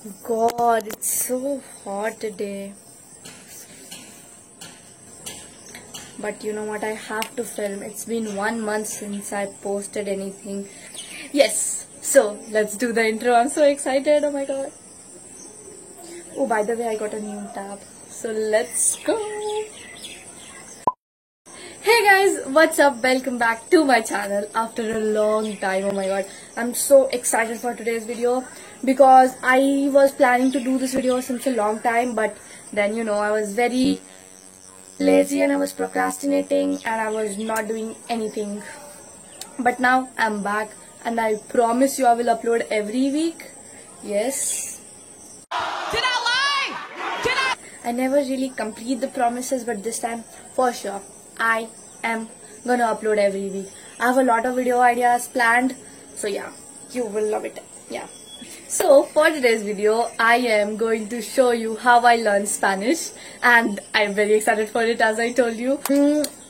God, it's so hot today. But you know what? I have to film. It's been 1 month since I posted anything. Yes, so let's do the intro. I'm so excited. Oh my god. Oh, by the way, I got a new tab. So let's go. Hey guys, what's up? Welcome back to my channel after a long time. Oh my god, I'm so excited for today's video because I was planning to do this video since a long time, but then I was very lazy and I was procrastinating and I was not doing anything. But now I'm back and I promise you I will upload every week. Yes. Did I lie? I never really complete the promises, but this time for sure I am gonna upload every week. I have a lot of video ideas planned, so yeah, you will love it. Yeah. So for today's video, I am going to show you how I learned Spanish, and I'm very excited for it, as I told you.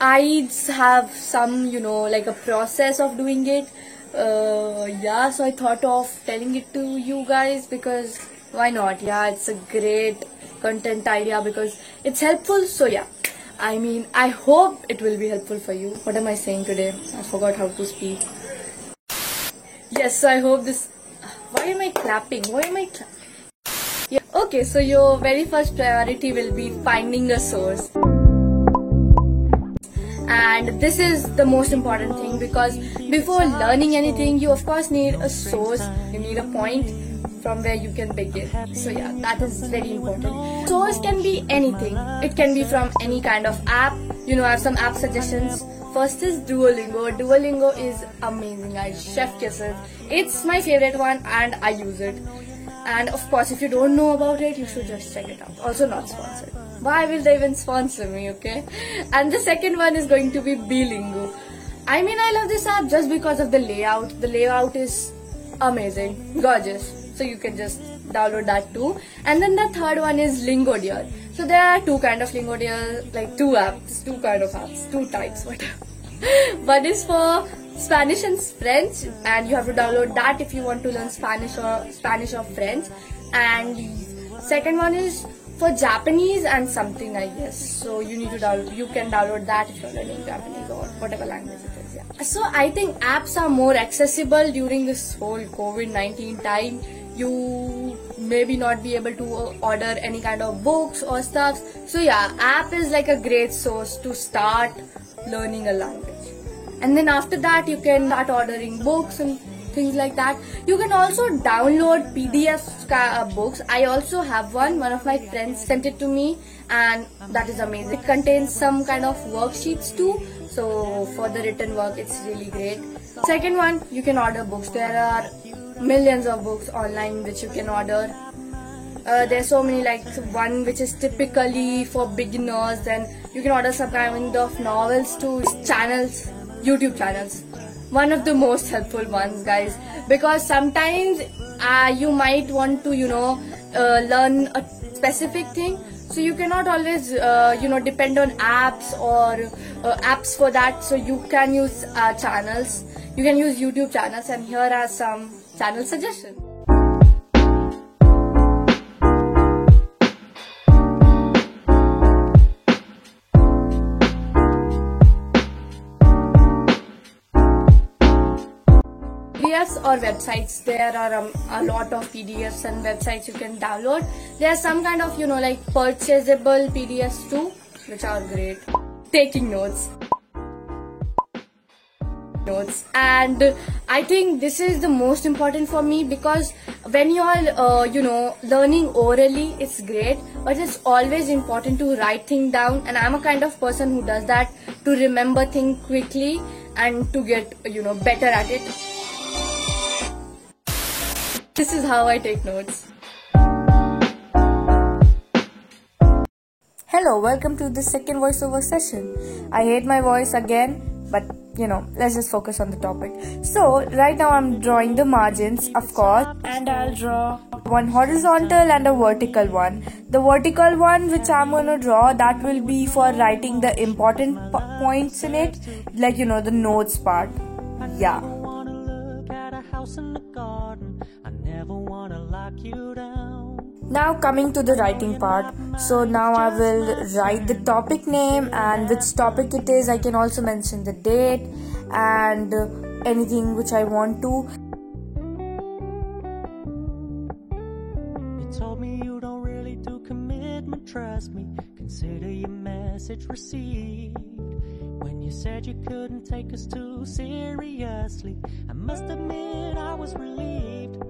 I have some, like a process of doing it. Yeah, so I thought of telling it to you guys because why not? Yeah, it's a great content idea because it's helpful. So yeah, I hope it will be helpful for you. What am I saying today? I forgot how to speak. Yes, so I hope this. Why am I clapping? Yeah. Okay, so your very first priority will be finding a source. And this is the most important thing because before learning anything, you of course need a source. You need a point from where you can begin. So yeah, that is very important. Source can be anything. It can be from any kind of app. I have some app suggestions. First is Duolingo. Duolingo is amazing, guys. Chef kisses. It's my favorite one and I use it. And of course, if you don't know about it, you should just check it out. Also not sponsored. Why will they even sponsor me, okay? And the second one is going to be Bilingo. I love this app just because of the layout. The layout is amazing, gorgeous. So you can just download that too. And then the third one is Lingodeer. So there are two kind of Lingodeer, like two apps, two types, whatever. One is for Spanish and French, and you have to download that if you want to learn Spanish or French. And second one is for Japanese and something, I guess. So you can download that if you're learning Japanese or whatever language it is. Yeah. So I think apps are more accessible during this whole COVID-19 time. You maybe not be able to order any kind of books or stuff. So yeah, app is like a great source to start learning a language. And then after that, you can start ordering books and things like that. You can also download PDF books. I also have one of my friends sent it to me and that is amazing. It contains some kind of worksheets too, so for the written work it's really great. Second one, you can order books. There are millions of books online which you can order. There's so many, like one which is typically for beginners, then you can order some kind of novels too. Channels, YouTube channels, one of the most helpful ones, guys, because sometimes you might want to learn a specific thing, so you cannot always depend on apps or apps for that. So you can use channels. You can use YouTube channels, and here are some channel suggestions. PDFs or websites. There are a lot of PDFs and websites you can download. There are some kind of like purchasable PDFs too, which are great. Taking notes. And I think this is the most important for me because when you are learning orally, it's great, but it's always important to write things down, and I'm a kind of person who does that to remember things quickly and to get better at it. This is how I take notes. Hello, welcome to the second voiceover session. I hate my voice again, but let's just focus on the topic. So right now I'm drawing the margins, of course, and I'll draw one horizontal and a vertical one. The vertical one which I'm gonna draw, that will be for writing the important points in it, like the notes part. Yeah. In the garden, I never wanna lock you down. Now coming to the writing part. So now I will write the topic name and which topic it is. I can also mention the date and anything which I want to. You told me you don't really do commitment, trust me. Consider your message received. When you said you couldn't take us too seriously, I must admit I was relieved.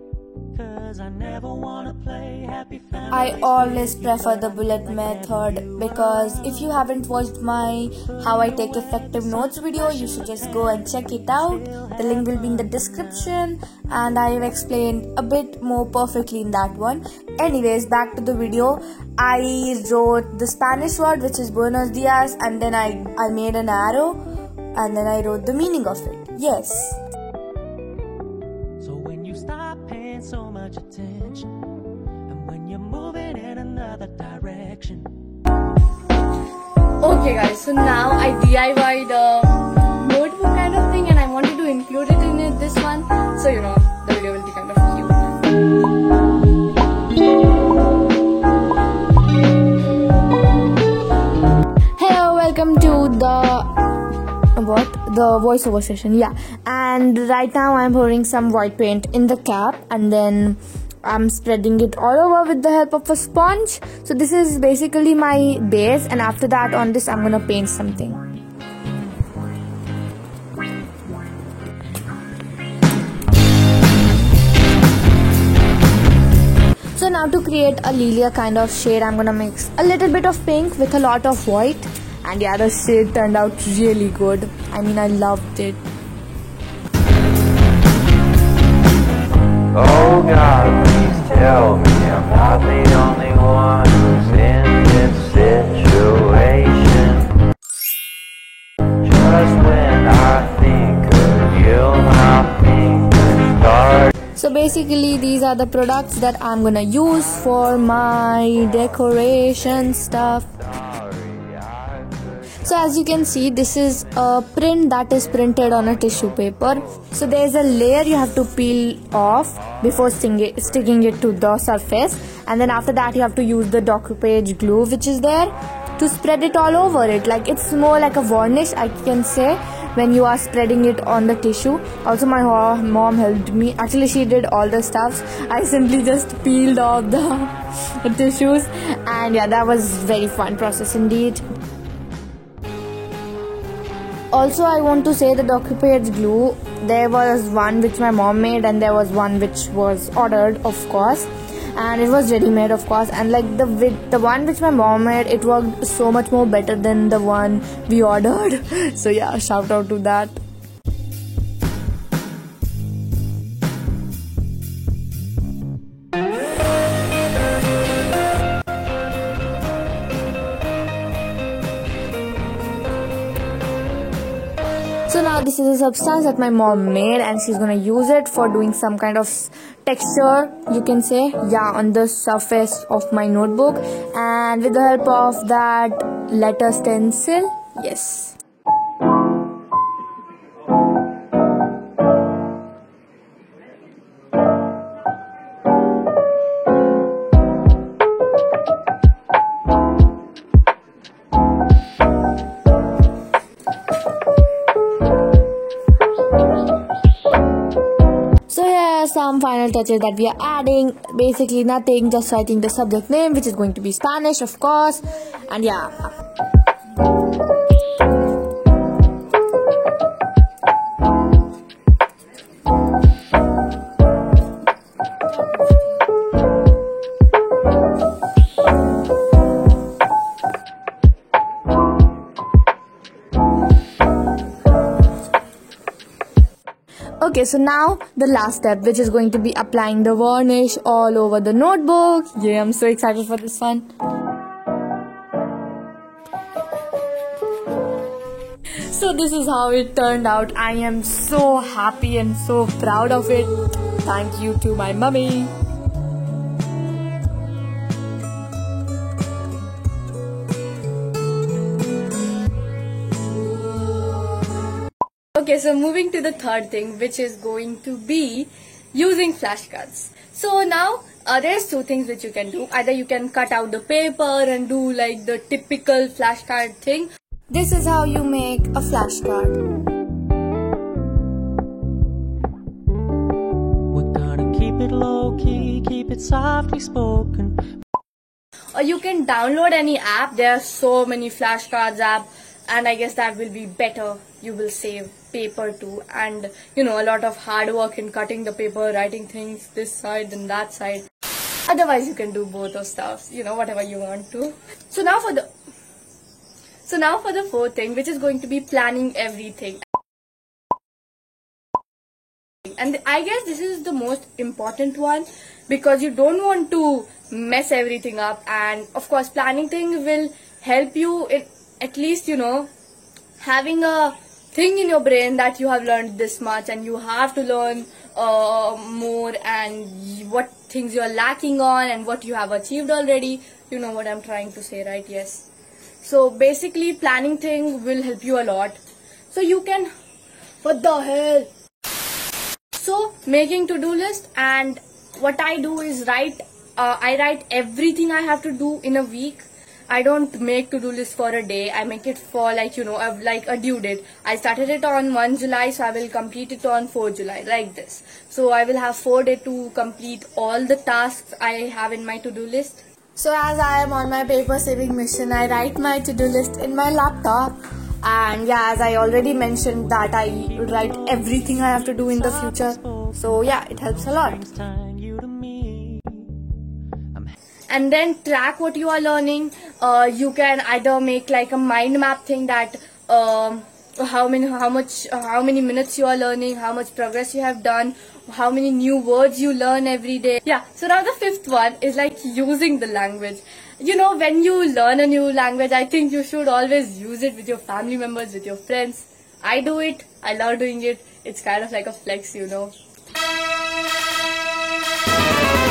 Cause I never wanna play happy family. I always prefer the bullet method because if you haven't watched my how I take effective notes video, you should just go and check it out. The link will be in the description and I have explained a bit more perfectly in that one. Anyways, back to the video. I wrote the Spanish word which is Buenos Dias, and then I made an arrow and then I wrote the meaning of it. Yes. So when you stop paying so much attention, and when you're moving in another direction. Okay guys, so now I DIY'd a notebook kind of thing and I wanted to include it in this one. So you know, the video will be kind of cute. Hello, welcome to the voiceover session. Yeah, and right now I'm pouring some white paint in the cap and then I'm spreading it all over with the help of a sponge. So this is basically my base, and after that on this I'm gonna paint something. So now to create a lilia kind of shade, I'm gonna mix a little bit of pink with a lot of white. And yeah, the shade turned out really good. I mean, I loved it. Oh God, please tell me I'm not the only one who's in this situation. Just when I think of you, my fingers start. So basically these are the products that I'm gonna use for my decoration stuff. So as you can see, this is a print that is printed on a tissue paper. So there is a layer you have to peel off before sticking it to the surface, and then after that you have to use the Docupage glue which is there to spread it all over it. Like it's more like a varnish, I can say, when you are spreading it on the tissue. Also my mom helped me. Actually she did all the stuffs. I simply just peeled off the tissues, and yeah, that was very fun process indeed. Also, I want to say the Docupage glue, there was one which my mom made and there was one which was ordered, of course, and it was ready made, of course, and like the one which my mom made, it worked so much more better than the one we ordered. So yeah, shout out to that. So now this is a substance that my mom made and she's gonna use it for doing some kind of texture, you can say, yeah, on the surface of my notebook, and with the help of that letter stencil. Yes. Some final touches that we are adding. Basically nothing, just writing the subject name, which is going to be Spanish, of course, and yeah. Okay, so now the last step, which is going to be applying the varnish all over the notebook. Yeah, I'm so excited for this one. So this is how it turned out. I am so happy and so proud of it. Thank you to my mummy. Okay, so moving to the third thing, which is going to be using flashcards. So now There's two things which you can do. Either you can cut out the paper and do like the typical flashcard thing. This is how you make a flashcard. We're gonna keep it low key, keep it softly spoken. Or you can download any app. There are so many flashcards app, and I guess that will be better. You will save paper too, and a lot of hard work in cutting the paper, writing things this side and that side. Otherwise you can do both of stuff, whatever you want to. So now for the fourth thing, which is going to be planning everything. And I guess this is the most important one, because you don't want to mess everything up, and of course planning thing will help you in at least having a thing in your brain that you have learned this much and you have to learn more, and what things you are lacking on and what you have achieved already. You know what I'm trying to say, right? Yes. So basically planning thing will help you a lot. So you can, what the hell? So making to-do list, and what I do is I write everything I have to do in a week. I don't make to-do list for a day. I make it for like a due date. I started it on 1 July, so I will complete it on 4 July, like this. So I will have 4 days to complete all the tasks I have in my to-do list. So as I am on my paper saving mission, I write my to-do list in my laptop. And yeah, as I already mentioned that I write everything I have to do in the future. So yeah, it helps a lot. And then track what you are learning. You can either make like a mind map thing, that how many minutes you are learning, how much progress you have done, how many new words you learn every day. Yeah, so now the fifth one is like using the language. When you learn a new language, I think you should always use it with your family members, with your friends. I do it. I love doing it. It's kind of like a flex,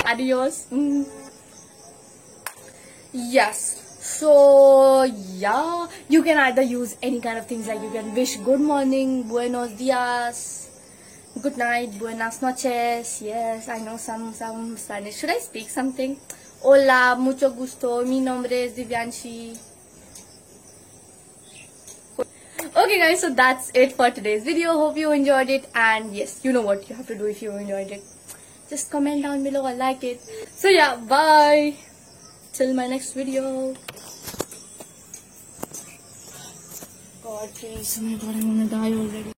Adios. Yes. So yeah, you can either use any kind of things, like you can wish good morning, buenos dias, good night, buenas noches. Yes, I know some Spanish. Should I speak something? Hola, mucho gusto, mi nombre es Divyanshi. Okay guys, so that's it for today's video. Hope you enjoyed it, and yes, you know what you have to do if you enjoyed it. Just comment down below or like it. So yeah, bye. Till my next video. God, please. Oh my God, I'm gonna die already.